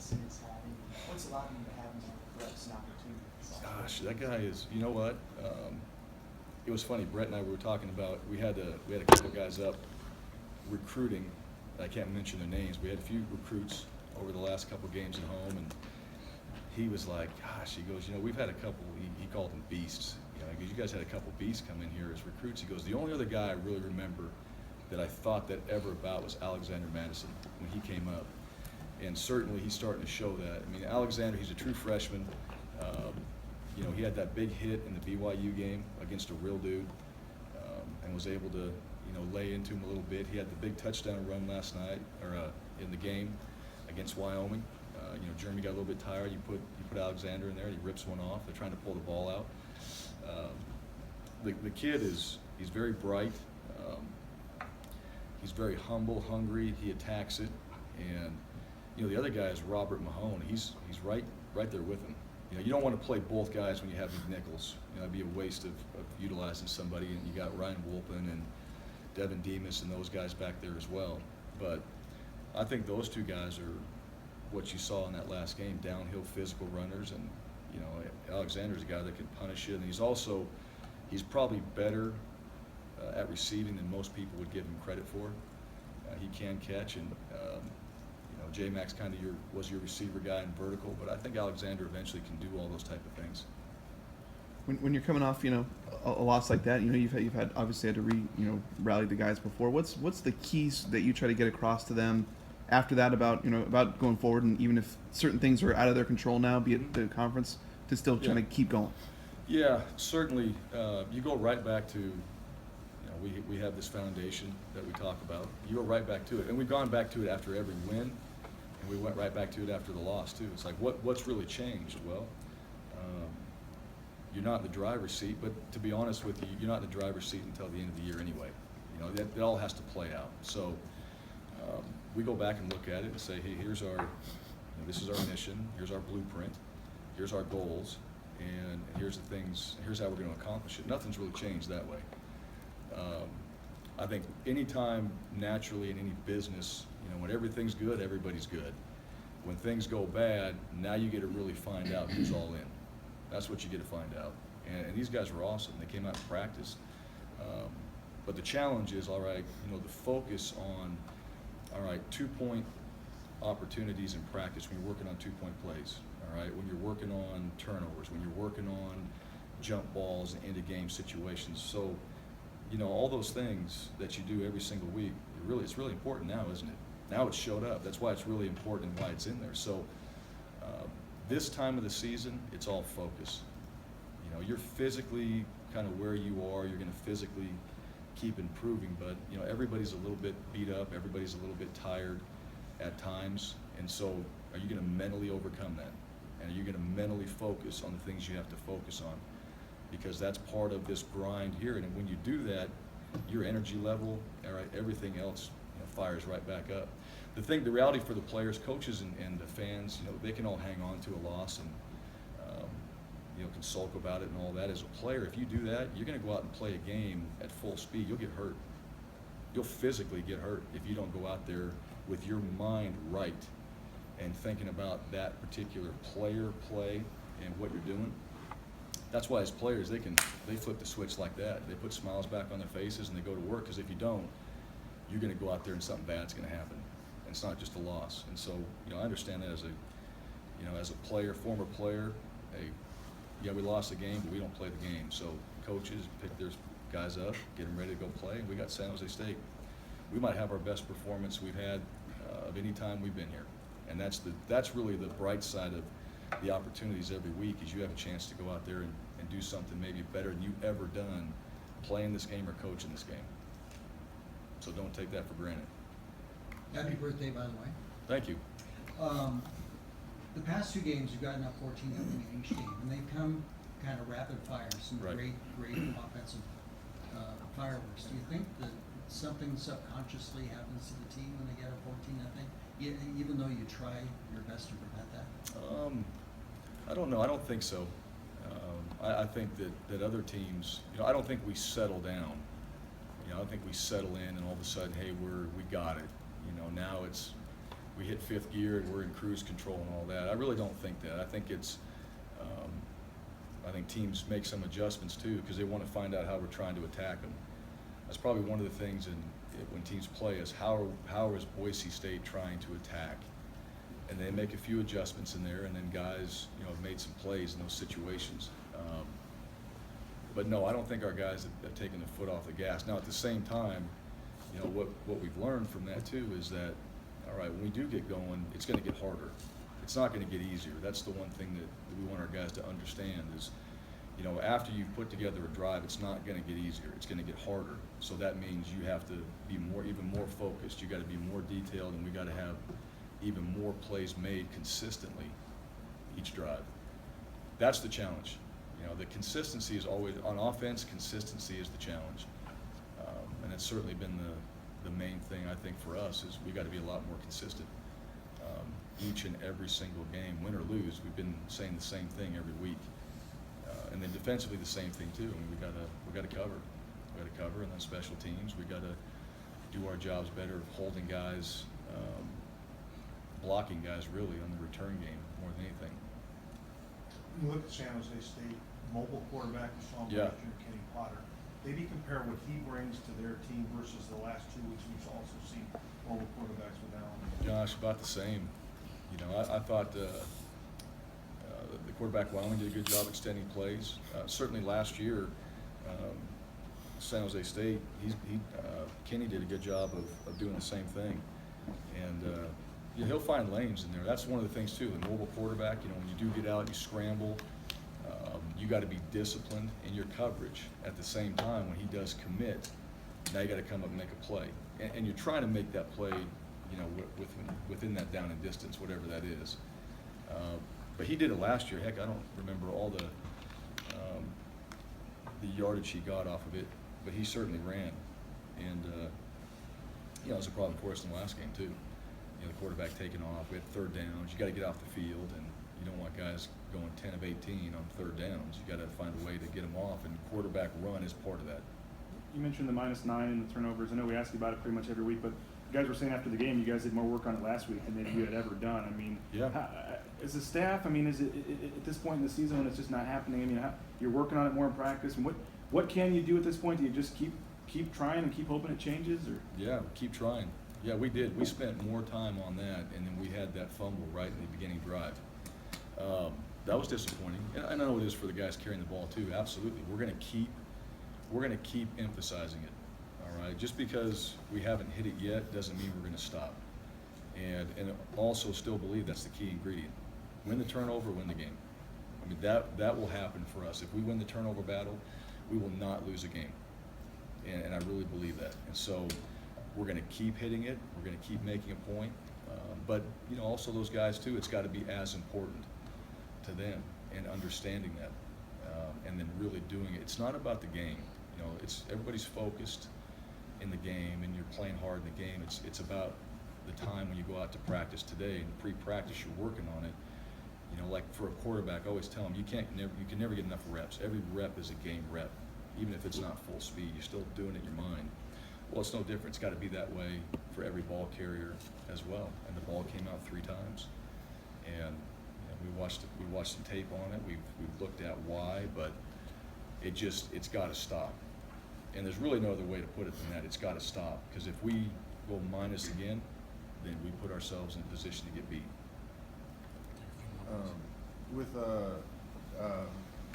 Harsin is having? What's allowed him to have more reps and opportunities? Gosh, that guy is. You know what? It was funny. Brett and I were talking about. We had a couple guys up recruiting. I can't mention their names. We had a few recruits over the last couple games at home, and he was like, "Gosh," he goes, "we've had a couple." He called them beasts. Because you guys had a couple beasts come in here as recruits. He goes, "The only other guy I really remember that I thought that ever about was Alexander Madison when he came up." And certainly he's starting to show that. I mean, Alexander, he's a true freshman. He had that big hit in the BYU game against a real dude, and was able to, lay into him a little bit. He had the big touchdown run last night, or in the game against Wyoming. Jeremy got a little bit tired. You put Alexander in there. He rips one off. They're trying to pull the ball out. The kid he's very bright. He's very humble, hungry. He attacks it, and the other guy is Robert Mahone. He's right there with him. You don't want to play both guys when you have McNichols. It'd be a waste of utilizing somebody. And you got Ryan Wolpen and Devin Demas and those guys back there as well. But I think those two guys are what you saw in that last game, downhill physical runners. And Alexander's a guy that can punish it, and he's probably better at receiving than most people would give him credit for. He can catch, and J-Max kind of was your receiver guy in vertical, but I think Alexander eventually can do all those type of things. When you're coming off, a loss like that, you've had obviously had to rally the guys before. What's the keys that you try to get across to them after that about going forward, and even if certain things are out of their control now, be it the conference, to still trying to keep going? Yeah, certainly. You go right back to, we have this foundation that we talk about. You go right back to it, and we've gone back to it after every win, and we went right back to it after the loss too. It's like, what's really changed? Well, you're not in the driver's seat, but to be honest with you, you're not in the driver's seat until the end of the year anyway. That all has to play out. So we go back and look at it and say, hey, this is our mission, here's our blueprint, here's our goals, and here's how we're going to accomplish it. Nothing's really changed that way. I think anytime naturally in any business, when everything's good, everybody's good. When things go bad, now you get to really find out who's all in. That's what you get to find out. And these guys were awesome. They came out and practiced. But the challenge is, all right, the focus on, all right, 2-point opportunities in practice when you're working on 2-point plays, all right, when you're working on turnovers, when you're working on jump balls and end-of-game situations. So, all those things that you do every single week, it's really important now, isn't it? Now it's showed up. That's why it's really important and why it's in there. So this time of the season, it's all focus. You're physically kind of where you are. You're going to physically keep improving, but everybody's a little bit beat up. Everybody's a little bit tired at times, and so are you going to mentally overcome that? And are you going to mentally focus on the things you have to focus on? Because that's part of this grind here, and when you do that, your energy level, all right, everything else fires right back up. The reality for the players, coaches, and the fans, they can all hang on to a loss and can sulk about it and all that. As a player, if you do that, you're going to go out and play a game at full speed. You'll get hurt. You'll physically get hurt if you don't go out there with your mind right and thinking about that particular player, play, and what you're doing. That's why as players, they flip the switch like that. They put smiles back on their faces and they go to work, because if you don't, you're going to go out there and something bad's going to happen. And it's not just a loss. And so, I understand that as a player, former player, we lost the game, but we don't play the game. So coaches pick their guys up, get them ready to go play. And we got San Jose State. We might have our best performance we've had of any time we've been here. And that's really the bright side of the opportunities every week, is you have a chance to go out there and do something maybe better than you've ever done playing this game or coaching this game. So don't take that for granted. Happy birthday, by the way. Thank you. The past 2 games, you've gotten up 14-0 in each game, and they've come kind of rapid fire, some Right. great offensive fireworks. Do you think that something subconsciously happens to the team when they get up 14-0, even though you try your best to prevent that? I don't know. I don't think so. I think that other teams, I don't think we settle down. I don't think we settle in and all of a sudden, hey, we got it. Now it's we hit fifth gear and we're in cruise control and all that. I really don't think that. I think it's, I think teams make some adjustments too because they want to find out how we're trying to attack them. That's probably one of the things when teams play is how is Boise State trying to attack, and they make a few adjustments in there, and then guys have made some plays in those situations. But no, I don't think our guys have taken the foot off the gas. Now at the same time, what we've learned from that too is that, all right, when we do get going, it's going to get harder. It's not going to get easier. That's the one thing that we want our guys to understand is, after you've put together a drive, it's not going to get easier. It's going to get harder. So that means you have to be even more focused. You got to be more detailed, and we got to have even more plays made consistently each drive. That's the challenge. The consistency is always on offense. Consistency is the challenge, and it's certainly been the main thing I think for us is we got to be a lot more consistent. Each and every single game, win or lose, we've been saying the same thing every week, and then defensively the same thing too. I mean, we got to cover, and then special teams, we got to do our jobs better, holding guys, blocking guys really on the return game more than anything. You look at San Jose State, mobile quarterback, you saw him Yeah. last year, Kenny Potter. Maybe compare what he brings to their team versus the last 2 weeks we've also seen mobile quarterbacks with Allen. Josh, about the same. I thought the quarterback Wyoming did a good job extending plays. Certainly last year, San Jose State, Kenny did a good job of doing the same thing. And he'll find lanes in there. That's one of the things too. The mobile quarterback, when you do get out, you scramble. You got to be disciplined in your coverage. At the same time, when he does commit, now you got to come up and make a play. And you're trying to make that play, within that down and distance, whatever that is. But he did it last year. Heck, I don't remember all the yardage he got off of it, but he certainly ran. And it was a problem for us in the last game too. The quarterback taking off. We had third downs. You got to get off the field, and you don't want guys going 10 of 18 on third downs. You got to find a way to get them off, and quarterback run is part of that. You mentioned the -9 and the turnovers. I know we ask you about it pretty much every week, but you guys were saying after the game you guys did more work on it last week than maybe you had ever done. I mean, Yeah. As a staff, I mean, is it at this point in the season when it's just not happening? I mean, you're working on it more in practice, and what can you do at this point? Do you just keep trying and keep hoping it changes, or? Yeah, keep trying. Yeah, we did. We spent more time on that, and then we had that fumble right in the beginning drive. That was disappointing, and I know it is for the guys carrying the ball too. Absolutely, we're going to keep emphasizing it. All right, just because we haven't hit it yet doesn't mean we're going to stop. And also still believe that's the key ingredient. Win the turnover, win the game. I mean, that will happen for us. If we win the turnover battle, we will not lose a game. And I really believe that. And so we're going to keep hitting it. We're going to keep making a point. But also those guys too, it's got to be as important to them and understanding that, and then really doing it. It's not about the game. It's everybody's focused in the game, and you're playing hard in the game. It's about the time when you go out to practice today, and pre-practice you're working on it. Like for a quarterback, I always tell them you can never get enough reps. Every rep is a game rep, even if it's not full speed. You're still doing it in your mind. Well, it's no different. It's got to be that way for every ball carrier as well. And the ball came out 3 times, and we watched some tape on it. We've looked at why, but it's got to stop. And there's really no other way to put it than that. It's got to stop, because if we go minus again, then we put ourselves in a position to get beat. With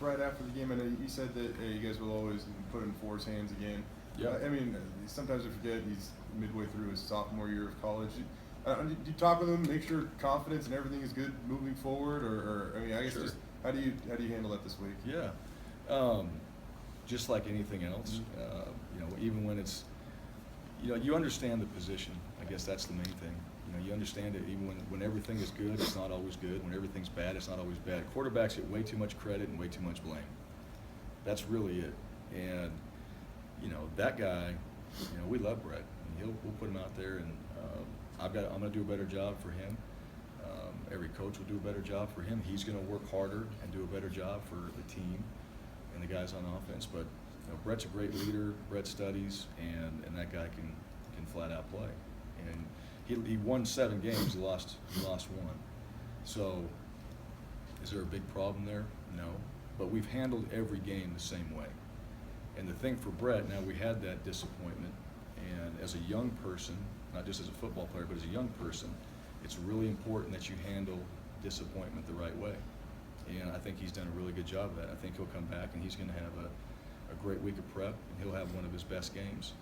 right after the game, I know you said that you guys will always put in Ford's hands again. Yeah. I mean, sometimes I forget he's midway through his sophomore year of college. Do you talk with him, make sure confidence and everything is good moving forward, or I mean, I guess Sure. just how do you handle that this week? Yeah, just like anything else, even when it's, you understand the position. I guess that's the main thing. You understand it. Even when everything is good, it's not always good. When everything's bad, it's not always bad. Quarterbacks get way too much credit and way too much blame. That's really it. And that guy, we love Brett. We'll put him out there, and I'm going to do a better job for him. Every coach will do a better job for him. He's going to work harder and do a better job for the team and the guys on offense. But Brett's a great leader. Brett studies, and that guy can flat out play. And he won 7 games, he lost 1. So, is there a big problem there? No. But we've handled every game the same way. And the thing for Brett, now we had that disappointment, and as a young person, not just as a football player, but as a young person, it's really important that you handle disappointment the right way. And I think he's done a really good job of that. I think he'll come back and he's going to have a great week of prep, and he'll have one of his best games.